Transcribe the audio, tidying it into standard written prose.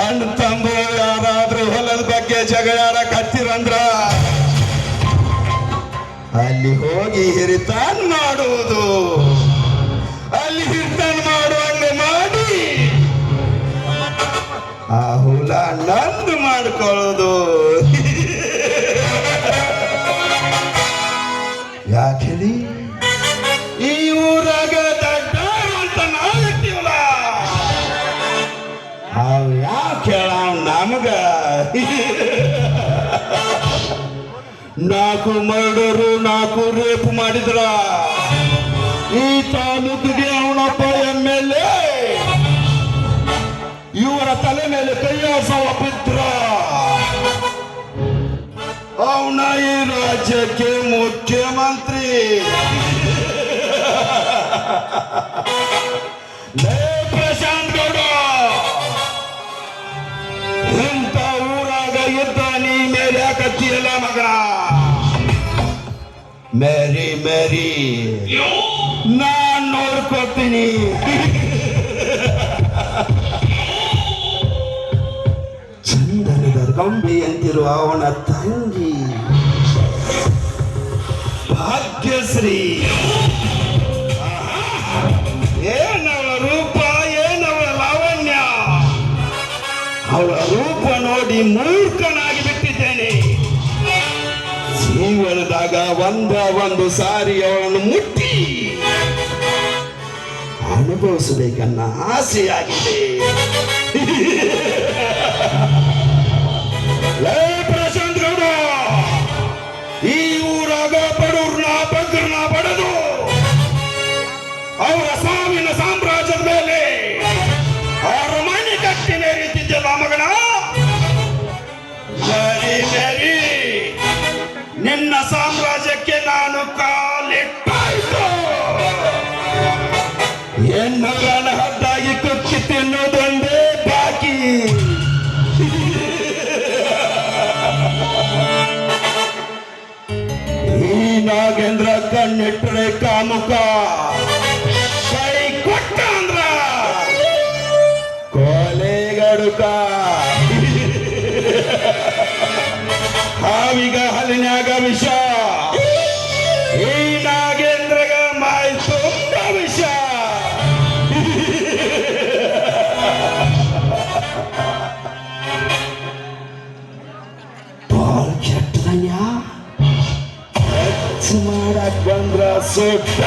ಅಣ್ಣ ತಂಬು ಯಾರಾದ್ರೂ ಹೊಲದ ಬಗ್ಗೆ ಜಗಳಾಡಕ್ ಹತ್ತಿರಂದ್ರ ಅಲ್ಲಿ ಹೋಗಿ ಹಿರಿತಾನ್ ಮಾಡುವುದು, ಅಲ್ಲಿ ಹಿರಿತಾನ್ ಮಾಡುವಂಗ ಮಾಡಿ ಆ ಹುಲ ನಂದು ಮಾಡ್ಕೊಳ್ಳೋದು. ಯಾಕೆ ಈ ಊರಾಗ ದಡ್ಡಾರು ಅಂತ ನಾವಿರ್ತೀವಲ್ಲ, ಅವ್ ಯಾಕೆ ಹೇಳ ನಮಗ 4 ಮರ್ಡರು 4 ರೇಪ್ ಮಾಡಿದ್ರ ಈ ತಾಲೂಕಿಗೆ ಅವನೊಬ್ಬ MLA ಇವರ ತಲೆ ಮೇಲೆ ಕೈಯಾಸವ ಬಿದ್ರ ಅವನ ಈ ರಾಜ್ಯಕ್ಕೆ ಮುಖ್ಯಮಂತ್ರಿ. ಪ್ರಶಾಂತ್ ಗೌಡ ಇಂಥ ಊರಾಗ ಇದ್ದ ನೀ ಮೇಲೆ ಕತ್ತಿಯಲ್ಲ ಮಗ. ಮೇರಿ ಮೇರಿ ನಾನ್ ನೋಡ್ಕೊಡ್ತೀನಿ. ಚಂದನದ ಗೊಂಬೆ ಅಂತಿರುವ ಅವನ ತಂಗಿ ಭಾಗ್ಯಶ್ರೀ, ಏನವ ರೂಪ, ಏನವ ಲಾವಣ್ಯ. ಅವಳ ರೂಪ ನೋಡಿ ಮೂರ್ಖನಾಗಿ ಬಿಟ್ಟಿದ್ದೇನೆ. ಜೀವನದಾಗ ಒಂದು ಸಾರಿ ಅವಳನ್ನು ಮುಟ್ಟಿ ಅನುಭವಿಸಬೇಕನ್ನ ಆಸೆಯಾಗಿದೆ. ಪ್ರಶಾಂತ್ ಗೌಡ ಈ ಊರಾಗ ಬಡವ್ರನ್ನ ಬಗ್ಗರನ್ನ ಬಡದು ಅವರ ಸಾವಿನ ಸಾಮ್ರಾಜ್ಯದ ಮೇಲೆ ಅರಮನೆ ಕಟ್ಟಿ ನೇರಿತಿದ್ದಲ್ಲ ಮಗನ. ಮೇರಿ ನಿನ್ನ ಸಾಮ್ರಾಜ್ಯಕ್ಕೆ ನಾನು ಕಾಲಿಟ್ಟಾಯ್ತು. ಹೆಣ್ಣುಗಳನ್ನ ಹದ್ದಾಗಿ ಕುಕ್ಕಿ ತಿನ್ನೋದೊಂದೇ ಬಾಕಿ. ಈ ನಾಗೇಂದ್ರ ಕಣ್ಣಿಟ್ಟರೆ ಕಾಮುಕ, ಕೈ ಕೊಟ್ಟ ಅಂದ್ರ ಕೊಲೆಗಡುಕ. ಹಾವಿಗ ಹಲಿನ್ಯಾಗ ವಿಷ, ಈ ನಾಗೇಂದ್ರಗ ಮಾಯಿ ತುಂಬ ವಿಷ. ಬಾಳ್ ಕೆಟ್ಟದನ್ಯ ಮಾಡಕ್ ಬಂದ್ರ ಸುಟ್ಟ